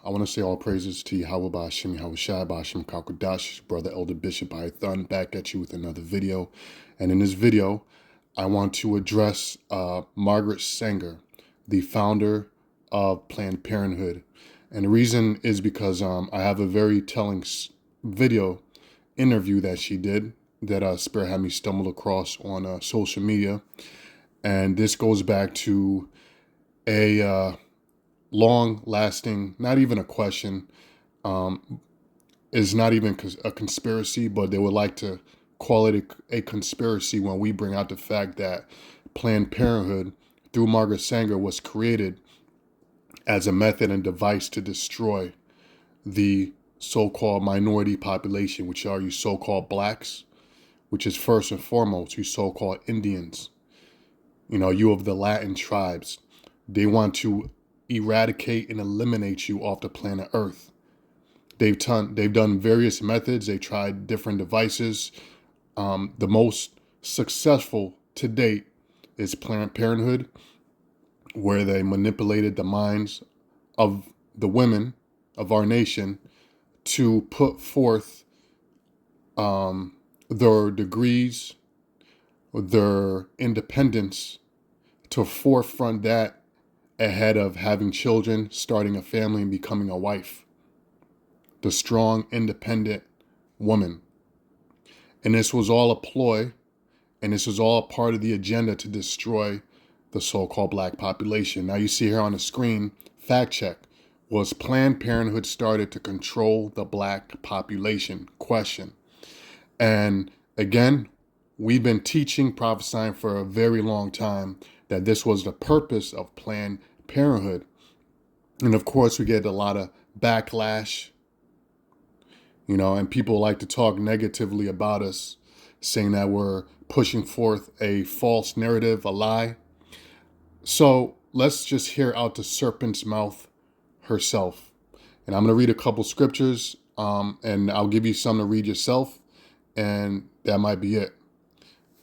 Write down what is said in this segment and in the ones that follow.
I want to say all praises to Yahweh Bashim, Yahweh Shai Bashim Kakudash, Brother Elder Bishop Python, back at you with another video. And in this video, I want to address Margaret Sanger, the founder of Planned Parenthood. And the reason is because I have a very telling video interview that she did that Spirit had me stumble across on social media. And this goes back to a long-lasting, not even a question, is not even a conspiracy, but they would like to call it a conspiracy when we bring out the fact that Planned Parenthood, through Margaret Sanger, was created as a method and device to destroy the so-called minority population, which are you so-called blacks, which is first and foremost you so-called Indians, you of the Latin tribes. They want to eradicate and eliminate you off the planet Earth. They've done various methods. They tried different devices. The most successful to date is Planned Parenthood, where they manipulated the minds of the women of our nation to put forth their degrees, their independence, to forefront that ahead of having children, starting a family, and becoming a wife. The strong, independent woman. And this was all a ploy, and this was all part of the agenda to destroy the so-called black population. Now you see here on the screen, fact check, was Planned Parenthood started to control the black population? Question. And again, we've been teaching, prophesying for a very long time that this was the purpose of Planned Parenthood. And of course, we get a lot of backlash, and people like to talk negatively about us, saying that we're pushing forth a false narrative, a lie. So let's just hear out the serpent's mouth herself. And I'm going to read a couple scriptures, and I'll give you some to read yourself, and that might be it.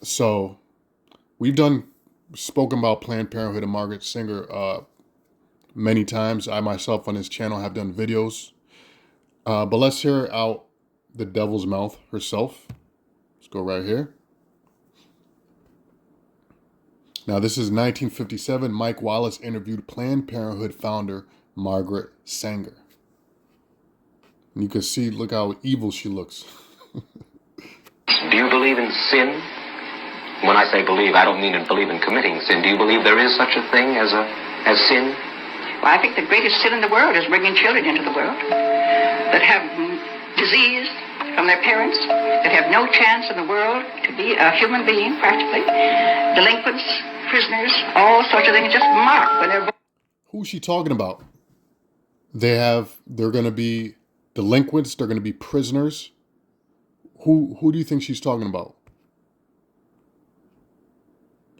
So we've spoken about Planned Parenthood and Margaret Sanger many times. I myself on this channel have done videos. But let's hear out the devil's mouth herself. Let's go right here. Now, this is 1957. Mike Wallace interviewed Planned Parenthood founder Margaret Sanger. And you can see, look how evil she looks. Do you believe in sin? When I say believe, I don't mean to believe in committing sin. Do you believe there is such a thing as sin? Well, I think the greatest sin in the world is bringing children into the world that have disease from their parents, that have no chance in the world to be a human being, practically. Delinquents, prisoners, all sorts of things, just marked when they're born. Who's she talking about? They're going to be delinquents, they're going to be prisoners. Who do you think she's talking about?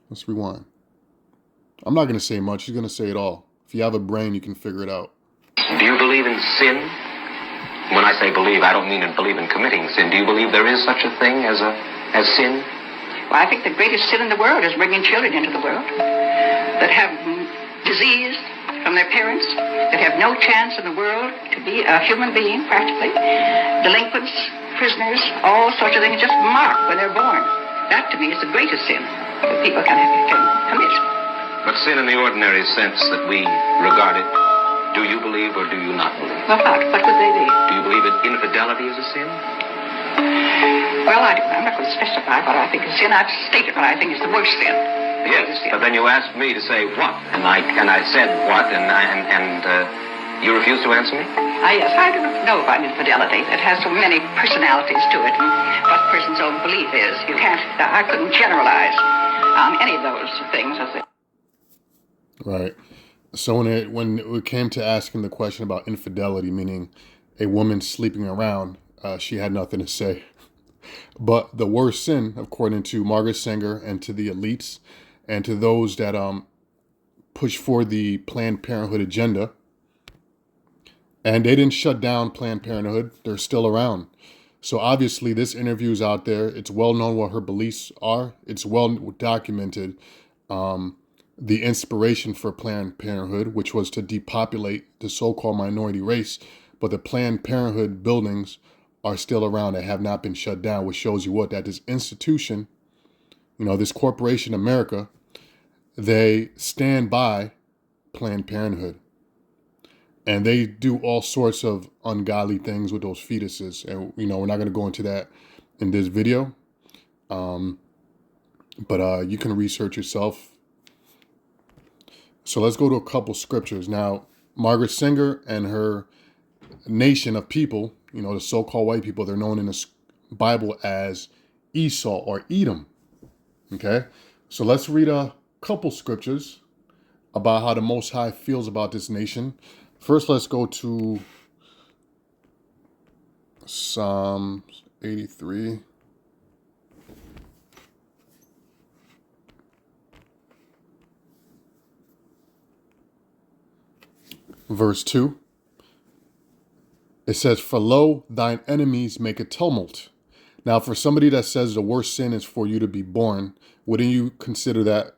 Let's rewind. I'm not going to say much. She's going to say it all. If you have a brain, you can figure it out. Do you believe in sin? When I say believe, I don't mean to believe in committing sin. Do you believe there is such a thing as sin? Well, I think the greatest sin in the world is bringing children into the world that have disease from their parents, that have no chance in the world to be a human being, practically. Delinquents, prisoners, all sorts of things, just marked when they're born. That, to me, is the greatest sin that people can commit. But sin in the ordinary sense that we regard it, do you believe or do you not believe? Well, what would they be? Do you believe that infidelity is a sin? Well, I'm not going to specify what I think is sin. I've stated what I think is the worst sin. Yes, but then you asked me to say what, and I said what, and you refused to answer me? Yes, I don't know about infidelity. It has so many personalities to it, and what a person's own belief is. I couldn't generalize on any of those things. Right. So when it came to asking the question about infidelity, meaning a woman sleeping around, she had nothing to say. But the worst sin, according to Margaret Sanger and to the elites and to those that push for the Planned Parenthood agenda, and they didn't shut down Planned Parenthood, they're still around. So obviously this interview is out there. It's well known what her beliefs are. It's well documented. the inspiration for Planned Parenthood, which was to depopulate the so-called minority race. But the Planned Parenthood buildings are still around and have not been shut down, which shows you what, that this institution, this corporation, America, they stand by Planned Parenthood. And they do all sorts of ungodly things with those fetuses. And, we're not going to go into that in this video. But you can research yourself. So let's go to a couple scriptures. Now, Margaret Sanger and her nation of people, the so-called white people, they're known in the Bible as Esau or Edom. Okay? So let's read a couple scriptures about how the Most High feels about this nation. First, let's go to Psalm 83. Verse 2. It says, "For lo, thine enemies make a tumult." Now, for somebody that says the worst sin is for you to be born, wouldn't you consider that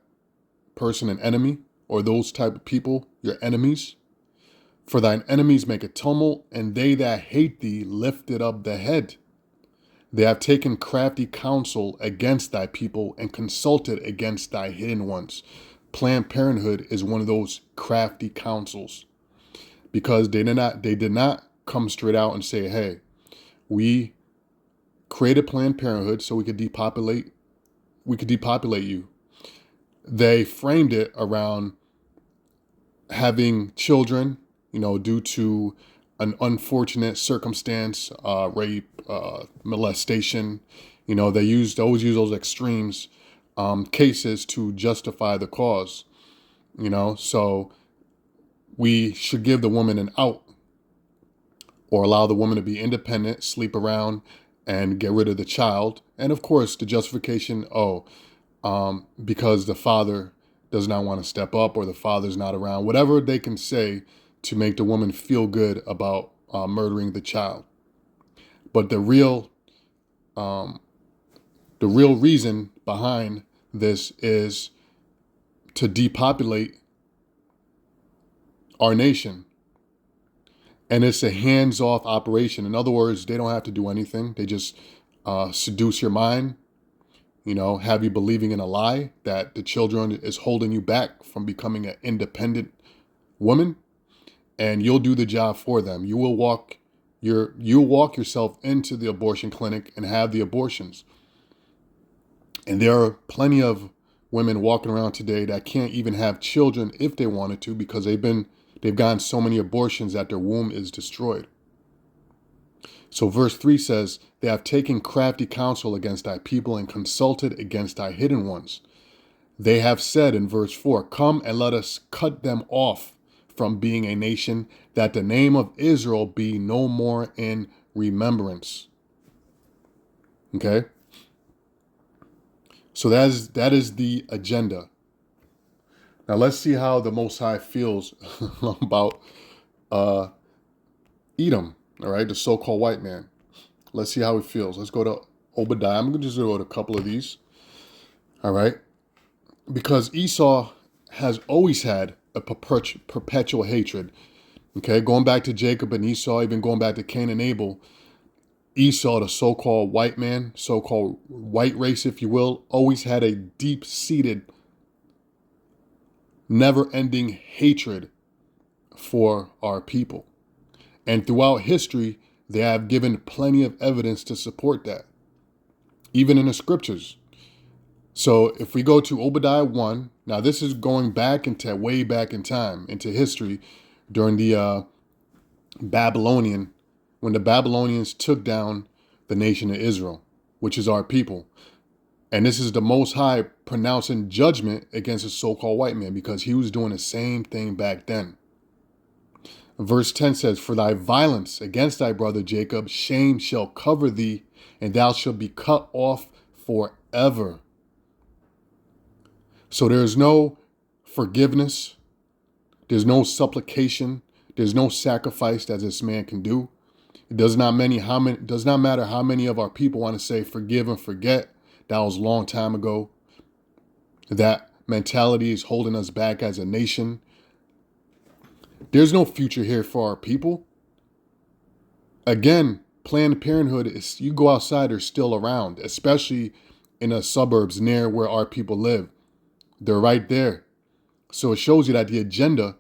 person an enemy, or those type of people your enemies? "For thine enemies make a tumult, and they that hate thee lifted up the head. They have taken crafty counsel against thy people and consulted against thy hidden ones." Planned Parenthood is one of those crafty counsels, because they did not come straight out and say, "Hey, we created Planned Parenthood so we could depopulate you." They framed it around having children, due to an unfortunate circumstance, rape, molestation. They always use those extremes cases to justify the cause. So we should give the woman an out, or allow the woman to be independent, sleep around, and get rid of the child. And of course, the justification, because the father does not want to step up, or the father's not around, whatever they can say to make the woman feel good about murdering the child. But the real reason behind this is to depopulate our nation. And it's a hands-off operation. In other words, they don't have to do anything. They just seduce your mind, have you believing in a lie that the children is holding you back from becoming an independent woman, and you'll do the job for them. You'll walk yourself into the abortion clinic and have the abortions. And there are plenty of women walking around today that can't even have children if they wanted to, because they've gotten so many abortions that their womb is destroyed. So verse 3 says, "They have taken crafty counsel against thy people and consulted against thy hidden ones. They have said," in verse 4, "Come and let us cut them off from being a nation, that the name of Israel be no more in remembrance." Okay? So that is the agenda. Now let's see how the Most High feels about Edom, all right, the so-called white man. Let's see how he feels. Let's go to Obadiah. I'm going to just go to a couple of these, all right, because Esau has always had a perpetual hatred, okay, going back to Jacob and Esau, even going back to Cain and Abel. Esau, the so-called white man, so-called white race, if you will, always had a deep-seated, never-ending hatred for our people. And throughout history, they have given plenty of evidence to support that, even in the scriptures. So if we go to Obadiah 1, now this is going back into way back in time, into history, during the when the Babylonians took down the nation of Israel, which is our people. And this is the Most High pronouncing judgment against the so-called white man, because he was doing the same thing back then. Verse 10 says, "For thy violence against thy brother Jacob, shame shall cover thee, and thou shalt be cut off forever." So there's no forgiveness, there's no supplication, there's no sacrifice that this man can do. It does not matter how many of our people want to say forgive and forget. That was a long time ago. That mentality is holding us back as a nation. There's no future here for our people. Again, Planned Parenthood is, you go outside, they're still around, especially in the suburbs near where our people live. They're right there. So it shows you that the agenda,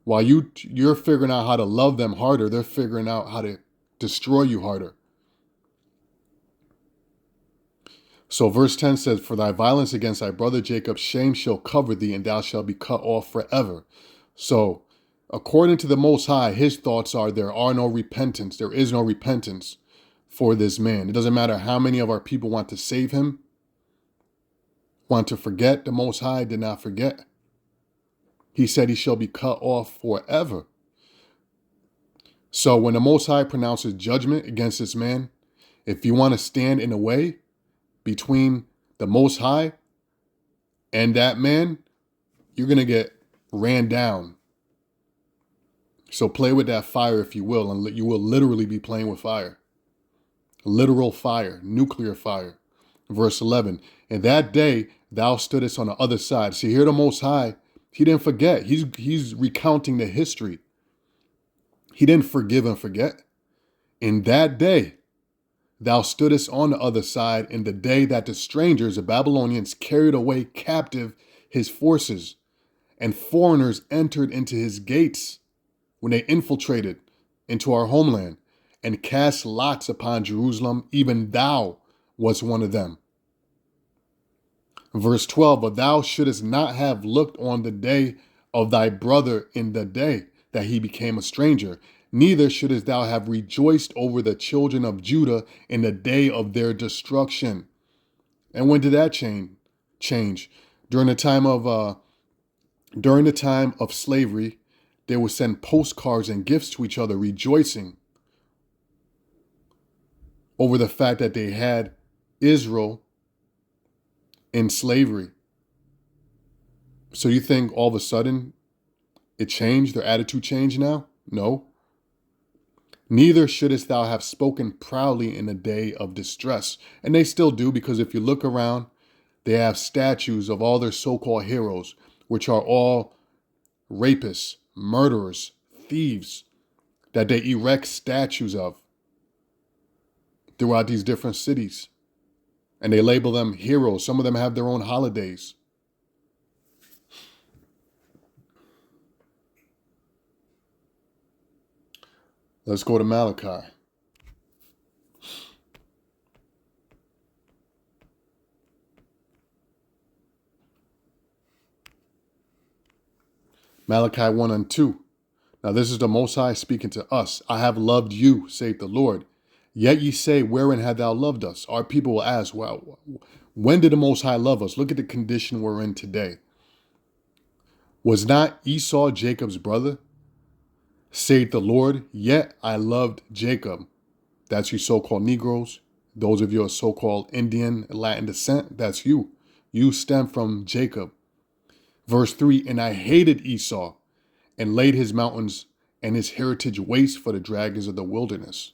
while you're figuring out how to love them harder, they're figuring out how to destroy you harder. So verse 10 says, "For thy violence against thy brother Jacob, shame shall cover thee, and thou shalt be cut off forever." So according to the Most High, his thoughts are there are no repentance. There is no repentance for this man. It doesn't matter how many of our people want to save him, want to forget. The Most High did not forget. He said he shall be cut off forever. So when the Most High pronounces judgment against this man, if you want to stand in the way between the Most High and that man, you're going to get ran down. So play with that fire, if you will, and you will literally be playing with fire. Literal fire, nuclear fire. Verse 11, "In that day thou stoodest on the other side." See, here the Most High, he didn't forget. He's recounting the history. He didn't forgive and forget. "In that day thou stoodest on the other side, in the day that the strangers, the Babylonians, carried away captive his forces, and foreigners entered into his gates, when they infiltrated into our homeland and cast lots upon Jerusalem, even thou was one of them." Verse 12, "But thou shouldest not have looked on the day of thy brother in the day that he became a stranger, neither shouldest thou have rejoiced over the children of Judah in the day of their destruction." And when did that change? During the time of slavery, they would send postcards and gifts to each other, rejoicing over the fact that they had Israel in slavery. So you think all of a sudden it changed? Their attitude changed now? No. "Neither shouldest thou have spoken proudly in the day of distress." And they still do, because if you look around, they have statues of all their so-called heroes, which are all rapists, murderers, thieves, that they erect statues of throughout these different cities. And they label them heroes. Some of them have their own holidays. Let's go to Malachi. Malachi 1 and 2. "Now this is the Most High speaking to us. I have loved you, saith the Lord. Yet ye say, wherein hast thou loved us?" Our people will ask, well, when did the Most High love us? Look at the condition we're in today. "Was not Esau Jacob's brother? Saith the Lord, yet I loved Jacob." That's you so-called Negroes. Those of you are so-called Indian, Latin descent, that's you. You stem from Jacob. Verse 3, "And I hated Esau, and laid his mountains and his heritage waste for the dragons of the wilderness."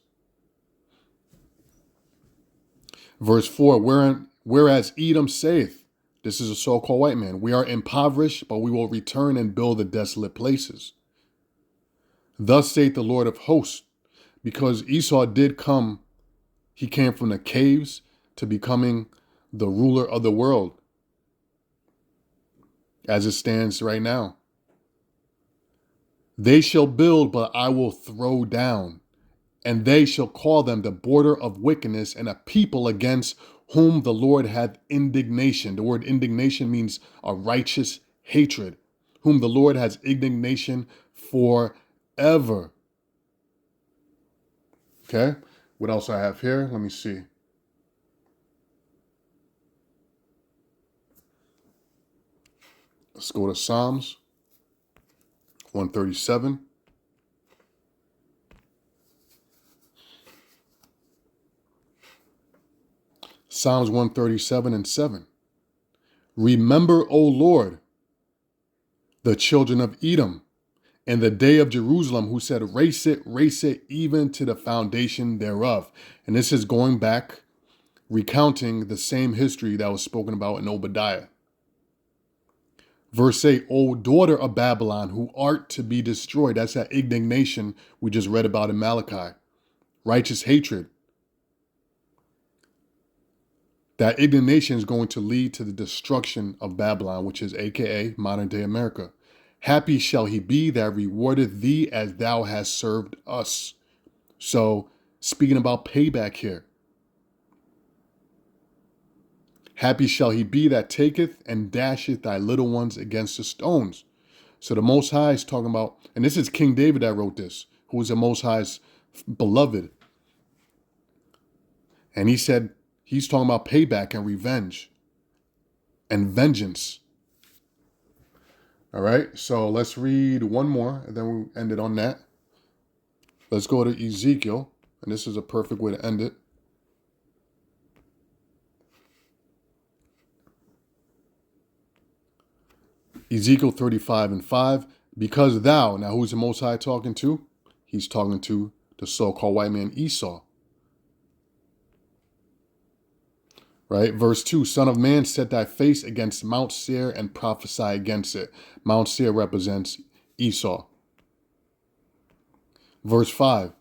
Verse 4, "Whereas Edom saith," this is a so-called white man, "we are impoverished, but we will return and build the desolate places. Thus saith the Lord of hosts," because Esau did come, he came from the caves to becoming the ruler of the world, as it stands right now. "They shall build, but I will throw down, and they shall call them the border of wickedness, and a people against whom the Lord hath indignation." The word indignation means a righteous hatred. "Whom the Lord has indignation forever." Okay, what else I have here? Let me see. Let's go to Psalms 137. Psalms 137 and 7. "Remember, O Lord, the children of Edom, and the day of Jerusalem, who said, race it, even to the foundation thereof." And this is going back, recounting the same history that was spoken about in Obadiah. Verse 8, O daughter of Babylon, who art to be destroyed. That's that indignation we just read about in Malachi. Righteous hatred. That indignation is going to lead to the destruction of Babylon, which is AKA modern day America. Happy shall he be that rewardeth thee as thou hast served us. So, speaking about payback here. Happy shall he be that taketh and dasheth thy little ones against the stones. So the Most High is talking about, and this is King David that wrote this, who was the Most High's beloved. And he said, he's talking about payback and revenge and vengeance. All right, so let's read one more, and then we'll end it on that. Let's go to Ezekiel, and this is a perfect way to end it. Ezekiel 35:5, because thou, now who's the Most High talking to? He's talking to the so-called white man Esau. Right? Verse 2, Son of man, set thy face against Mount Seir and prophesy against it. Mount Seir represents Esau. Verse 5,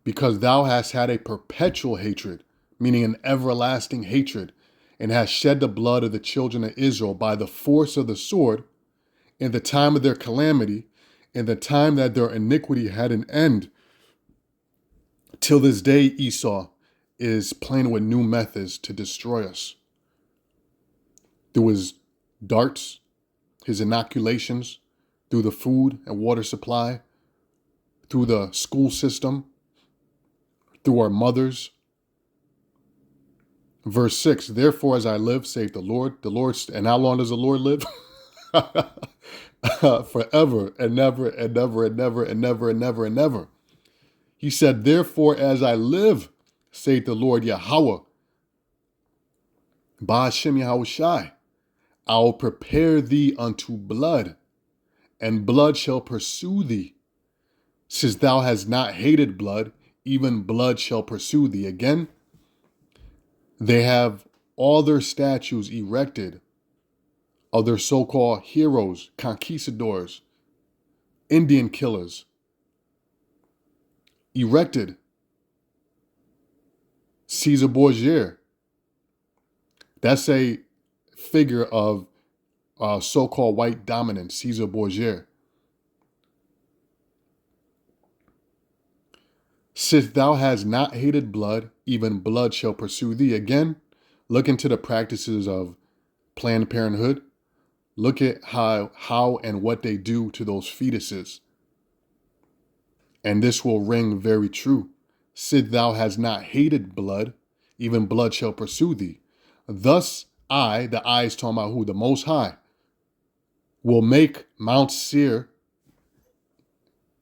because thou hast had a perpetual hatred, meaning an everlasting hatred, and hast shed the blood of the children of Israel by the force of the sword, in the time of their calamity, in the time that their iniquity had an end. Till this day, Esau is playing with new methods to destroy us. Through his darts, his inoculations, through the food and water supply, through the school system, through our mothers. Verse 6, therefore as I live, saith the Lord, and how long does the Lord live? Forever and never and never and never and never and never and never. He said, therefore as I live, saith the Lord Yahweh, Ba'ashem Yahushai, I will prepare thee unto blood, and blood shall pursue thee. Since thou hast not hated blood, even blood shall pursue thee. Again, they have all their statues erected of their so-called heroes, conquistadors, Indian killers, erected. Caesar Borgia, that's a figure of so-called white dominance, Caesar Borgia. Since thou hast not hated blood, even blood shall pursue thee. Again, look into the practices of Planned Parenthood. Look at how and what they do to those fetuses. And this will ring very true. Since thou hast not hated blood, even blood shall pursue thee. Thus I, the I is talking about who? The Most High, will make Mount Seir,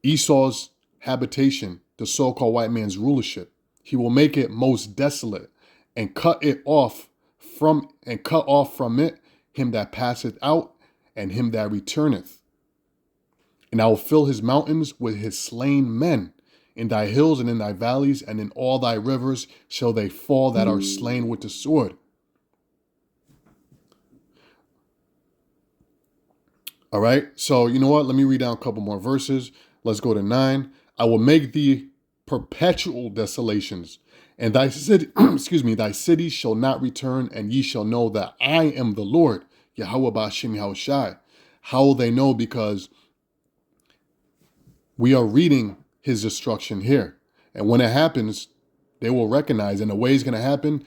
Esau's habitation, the so-called white man's rulership. He will make it most desolate and cut off from it him that passeth out and him that returneth. And I will fill his mountains with his slain men. In thy hills and in thy valleys and in all thy rivers shall they fall that are slain with the sword. All right, so you know what? Let me read down a couple more verses. Let's go to 9. I will make thee perpetual desolations, and thy city, thy cities shall not return, and ye shall know that I am the Lord, Yahweh Ba'ashem Yahushai. How will they know? Because we are reading his destruction here. And when it happens, they will recognize, and the way it's going to happen,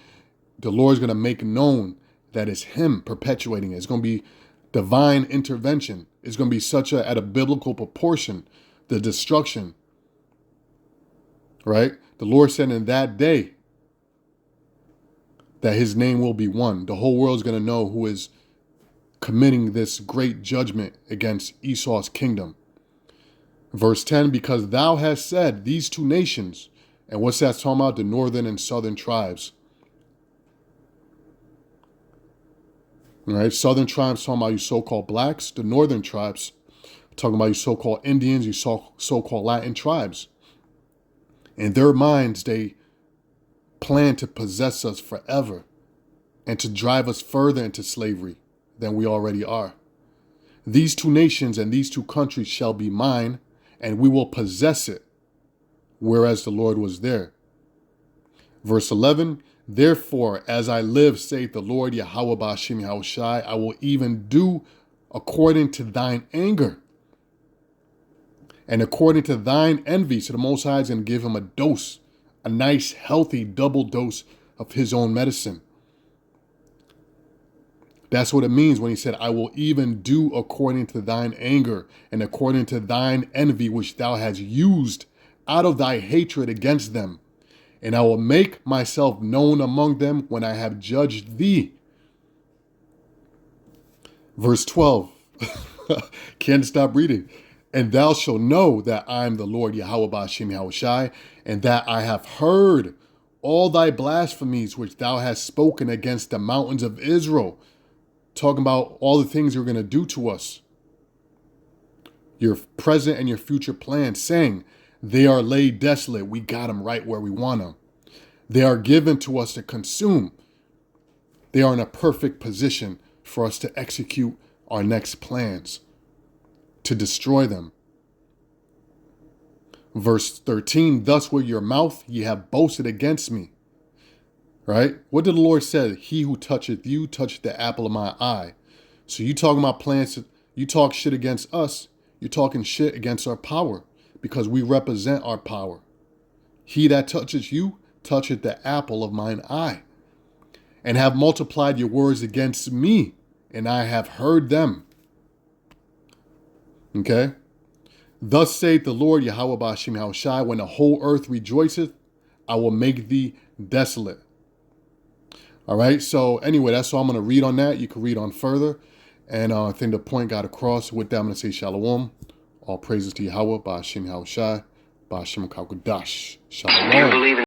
the Lord is going to make known that it's him perpetuating it. It's going to be divine intervention. It's going to be at a biblical proportion, the destruction. Right? The Lord said in that day that his name will be one. The whole world is going to know who is committing this great judgment against Esau's kingdom. Verse 10, because thou hast said these two nations, and what's that talking about? The northern and southern tribes. All right, southern tribes talking about you so-called blacks. The northern tribes talking about you so-called Indians, you so-called Latin tribes. In their minds, they plan to possess us forever and to drive us further into slavery than we already are. These two nations and these two countries shall be mine, and we will possess it, whereas the Lord was there. Verse 11, therefore, as I live, saith the Lord, Yahweh Ba'ashim Yahushai, I will even do according to thine anger and according to thine envy. So the Most High is going to give him a dose, a nice, healthy double dose of his own medicine. That's what it means when he said, I will even do according to thine anger and according to thine envy, which thou hast used out of thy hatred against them. And I will make myself known among them when I have judged thee. Verse 12. Can't stop reading. And thou shalt know that I am the Lord Yahweh Ba'ashim Yahushai, and that I have heard all thy blasphemies which thou hast spoken against the mountains of Israel. Talking about all the things you're going to do to us. Your present and your future plans, saying, they are laid desolate. We got them right where we want them. They are given to us to consume. They are in a perfect position for us to execute our next plans, to destroy them. Verse 13, thus with your mouth ye have boasted against me. Right? What did the Lord say? He who toucheth you, toucheth the apple of my eye. So you talking about plans, you talk shit against us, you're talking shit against our power, because we represent our power. He that touches you, toucheth the apple of mine eye. And have multiplied your words against me, and I have heard them. Okay? Thus saith the Lord Yahweh Ba'ashim Yahushai, when the whole earth rejoiceth, I will make thee desolate. All right, so anyway, that's all I'm going to read on that. You can read on further. And I think the point got across. With that, I'm going to say shalom. All praises to Yahweh, Ba'ashim Yahushai, Ba'ashim Kaukodash. Shalom.